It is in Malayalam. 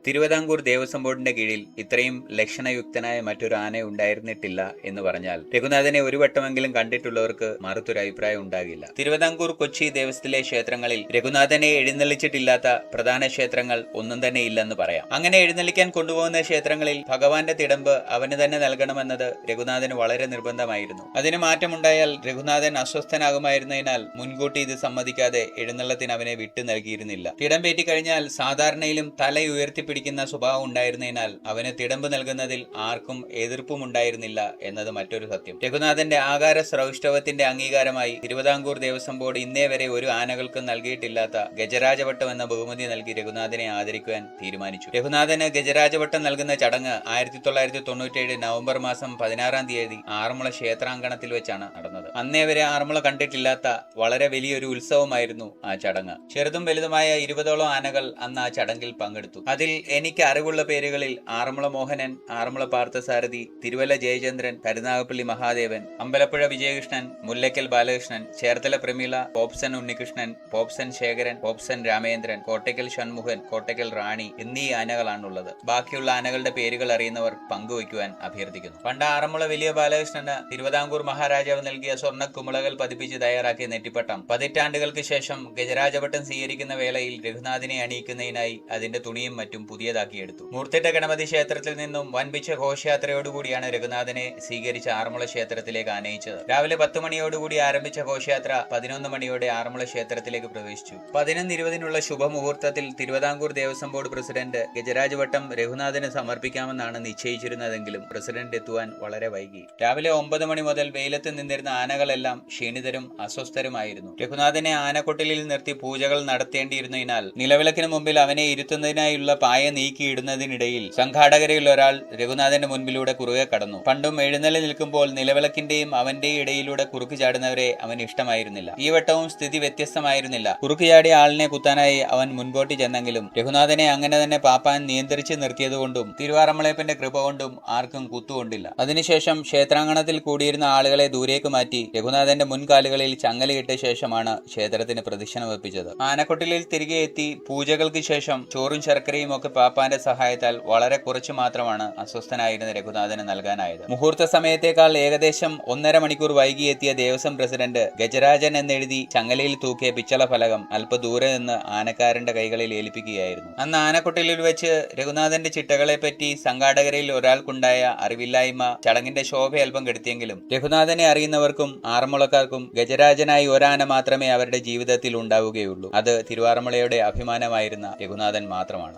തിരുവിതാംകൂർ ദേവസ്വം ബോർഡിന്റെ കീഴിൽ ഇത്രയും ലക്ഷണയുക്തനായ മറ്റൊരു ആന ഉണ്ടായിരുന്നിട്ടില്ല എന്ന് പറഞ്ഞാൽ രഘുനാഥനെ ഒരു വട്ടമെങ്കിലും കണ്ടിട്ടുള്ളവർക്ക് മറുത്തൊരു അഭിപ്രായം ഉണ്ടാകില്ല. തിരുവിതാംകൂർ കൊച്ചി ദേവസ്വത്തിലെ ക്ഷേത്രങ്ങളിൽ രഘുനാഥനെ എഴുന്നള്ളിച്ചിട്ടില്ലാത്ത പ്രധാന ക്ഷേത്രങ്ങൾ ഒന്നും തന്നെ ഇല്ലെന്ന് പറയാം. അങ്ങനെ എഴുന്നള്ളിക്കാൻ കൊണ്ടുപോകുന്ന ക്ഷേത്രങ്ങളിൽ ഭഗവാന്റെ തിടമ്പ് അവന് തന്നെ നൽകണമെന്നത് രഘുനാഥന് വളരെ നിർബന്ധമായിരുന്നു. അതിന് മാറ്റമുണ്ടായാൽ രഘുനാഥൻ അസ്വസ്ഥനാകുമായിരുന്നതിനാൽ മുൻകൂട്ടി ഇത് സമ്മതിക്കാതെ എഴുന്നള്ളത്തിന് അവനെ വിട്ടു നൽകിയിരുന്നില്ല. തിടമ്പേറ്റി കഴിഞ്ഞാൽ സാധാരണയിലും തല ഉയർത്തിപ്പിടിക്കുന്ന സ്വഭാവം ഉണ്ടായിരുന്നതിനാൽ അവന് തിടമ്പ് നൽകുന്നതിൽ ആർക്കും എതിർപ്പുമുണ്ടായിരുന്നില്ല എന്നത് മറ്റൊരു സത്യം. രഘുനാഥന്റെ ആകാര ശ്രൗഷ്ഠവത്തിന്റെ അംഗീകാരമായി തിരുവിതാംകൂർ ദേവസ്വം ബോർഡ് ഇന്നേ വരെ ഒരു ആനകൾക്കും നൽകിയിട്ടില്ലാത്ത ഗജരാജവട്ടം എന്ന ബഹുമതി നൽകി രഘുനാഥനെ ആദരിക്കുവാൻ തീരുമാനിച്ചു. രഘുനാഥന് ഗജരാജവട്ടം നൽകുന്ന ചടങ്ങ് 1997 നവംബർ മാസം 16-ാം തീയതി ആറന്മുള ക്ഷേത്രാങ്കണത്തിൽ വെച്ചാണ് നടന്നത്. അന്നേ വരെ ആറന്മുള കണ്ടിട്ടില്ലാത്ത വളരെ വലിയൊരു ഉത്സവമായിരുന്നു ആ ചടങ്ങ്. ചെറുതും വലുതുമായ 20ഓളം ആനകൾ അന്ന് ആ ചടങ്ങിൽ പങ്കെടുത്തു. അതിൽ എനിക്ക് അറിവുള്ള പേരുകളിൽ ആറന്മുള മോഹനൻ, ആറന്മുള പാർത്ഥസാരഥി, തിരുവല്ല ജയചന്ദ്രൻ, കരുനാഗപ്പള്ളി മഹാദേവൻ, അമ്പലപ്പുഴ വിജയകൃഷ്ണൻ, മുല്ലയ്ക്കൽ ബാലകൃഷ്ണൻ, ചേർത്തല പ്രമീള, പോപ്സൻ ഉണ്ണികൃഷ്ണൻ, പോപ്സൻ ശേഖരൻ, പോപ്സൻ രാമേന്ദ്രൻ, കോട്ടയ്ക്കൽ ഷൺമുഖൻ, കോട്ടയ്ക്കൽ റാണി എന്നീ ആനകളാണുള്ളത്. ബാക്കിയുള്ള ആനകളുടെ പേരുകൾ അറിയുന്നവർ പങ്കുവയ്ക്കുവാൻ അഭ്യർത്ഥിക്കുന്നു. പണ്ട് ആറന്മുള വലിയ ബാലകൃഷ്ണന് തിരുവിതാംകൂർ മഹാരാജാവ് നൽകിയ സ്വർണ്ണ കുമിളകൾ പതിപ്പിച്ച് തയ്യാറാക്കിയ നെറ്റിപ്പട്ടം പതിറ്റാണ്ടുകൾക്ക് ശേഷം ഗജരാജവട്ടം സ്വീകരിക്കുന്ന വേളയിൽ രഘുനാഥിനെ അണിയിക്കുന്നതിനായി അതിന്റെ തുണിയും മറ്റും പുതിയതാക്കിയെടുത്തു. മൂർത്തിട്ട ഗണപതി ക്ഷേത്രത്തിൽ നിന്നും വൻപിച്ച ഘോഷയാത്രയോടുകൂടിയാണ് രഘുനാഥനെ സ്വീകരിച്ച ആറന്മുള ക്ഷേത്രത്തിലേക്ക് ആനയിച്ചത്. രാവിലെ 10 മണിയോടുകൂടി ആരംഭിച്ച ഘോഷയാത്ര 11 മണിയോടെ ആറന്മുള ക്ഷേത്രത്തിലേക്ക് പ്രവേശിച്ചു. 11:20 ശുഭമുഹൂർത്തത്തിൽ തിരുവിതാംകൂർ ദേവസ്വം ബോർഡ് പ്രസിഡന്റ് ഗജരാജവട്ടം രഘുനാഥന് സമർപ്പിക്കാമെന്നാണ് നിശ്ചയിച്ചിരുന്നതെങ്കിലും പ്രസിഡന്റ് എത്തുവാൻ വളരെ വൈകി. രാവിലെ 9 മണി മുതൽ വെയിലത്ത് നിന്നിരുന്ന ആനകളെല്ലാം ക്ഷീണിതരും അസ്വസ്ഥരുമായിരുന്നു. രഘുനാഥനെ ആനക്കൊട്ടിലിൽ നിർത്തി പൂജകൾ നടത്തേണ്ടിയിരുന്നതിനാൽ നിലവിളക്കിന് മുമ്പിൽ അവനെ ഇരുത്തുന്നതിനായുള്ള പായ നീക്കിയിടുന്നതിനിടയിൽ സംഘാടകരിൽ ഒരാൾ രഘുനാഥന്റെ മുൻപിലൂടെ കുറുകെ കടന്നു. പണ്ടും എഴുന്നള്ളി നിൽക്കുമ്പോൾ നിലവിളക്കിന്റെയും അവന്റെയും ഇടയിലൂടെ കുറുക്ക് ചാടുന്നവരെ അവന് ഇഷ്ടമായിരുന്നില്ല. ഈ വട്ടവും സ്ഥിതി വ്യത്യസ്തമായിരുന്നില്ല. കുറുക്ക് ചാടിയ ആളിനെ കുത്താനായി അവൻ മുൻപോട്ട് ചെന്നെങ്കിലും രഘുനാഥനെ അങ്ങനെ തന്നെ പാപ്പാൻ നിയന്ത്രിച്ച് നിർത്തിയതുകൊണ്ടും തിരുവാറന്മുളയപ്പന്റെ കൃപ കൊണ്ടും ആർക്കും കുത്തുകൊണ്ടില്ല. അതിനുശേഷം ക്ഷേത്രാങ്കണത്തിൽ കൂടിയിരുന്ന ആളുകളെ ദൂരേക്ക് മാറ്റി രഘുനാഥന്റെ മുൻകാലുകളിൽ ചങ്ങലയിട്ട ശേഷമാണ് ക്ഷേത്രത്തിന് പ്രദക്ഷിണം വെപ്പിച്ചത്. ആനക്കൊട്ടിലിൽ തിരികെ എത്തി പൂജകൾക്ക് ശേഷം ചോറും ശർക്കരയും ഒക്കെ പാപ്പാന്റെ സഹായത്താൽ വളരെ കുറച്ചു മാത്രമാണ് അസ്വസ്ഥനായിരുന്ന രഘുനാഥന് നൽകാനായത്. മുഹൂർത്ത സമയത്തേക്കാൾ ഏകദേശം 1.5 മണിക്കൂർ വൈകി എത്തിയ ദേവസ്വം പ്രസിഡന്റ് ഗജരാജൻ എന്നെഴുതി ചങ്ങലയിൽ തൂക്കിയ പിച്ചള ഫലകം അല്പ ദൂരെ നിന്ന് ആനക്കാരന്റെ കൈകളിൽ ഏൽപ്പിക്കുകയായിരുന്നു. അന്ന് ആനക്കൊട്ടിലിൽ വെച്ച് രഘുനാഥന്റെ ചിട്ടകളെപ്പറ്റി സംഘാടകരിൽ ഒരാൾക്കുണ്ടായ അറിവില്ലായ്മ ചടങ്ങിന്റെ ശോഭ അല്പം കെടുത്തിയെങ്കിലും രഘുനാഥനെ അറിയുന്നവർക്കും ആറന്മുളക്കാർക്കും ഗജരാജനായി ഒരാന മാത്രമേ അവരുടെ ജീവിതത്തിൽ ഉണ്ടാവുകയുള്ളൂ. അത് തിരുവാറന്മുളയുടെ അഭിമാനമായിരുന്ന രഘുനാഥൻ മാത്രമാണ്.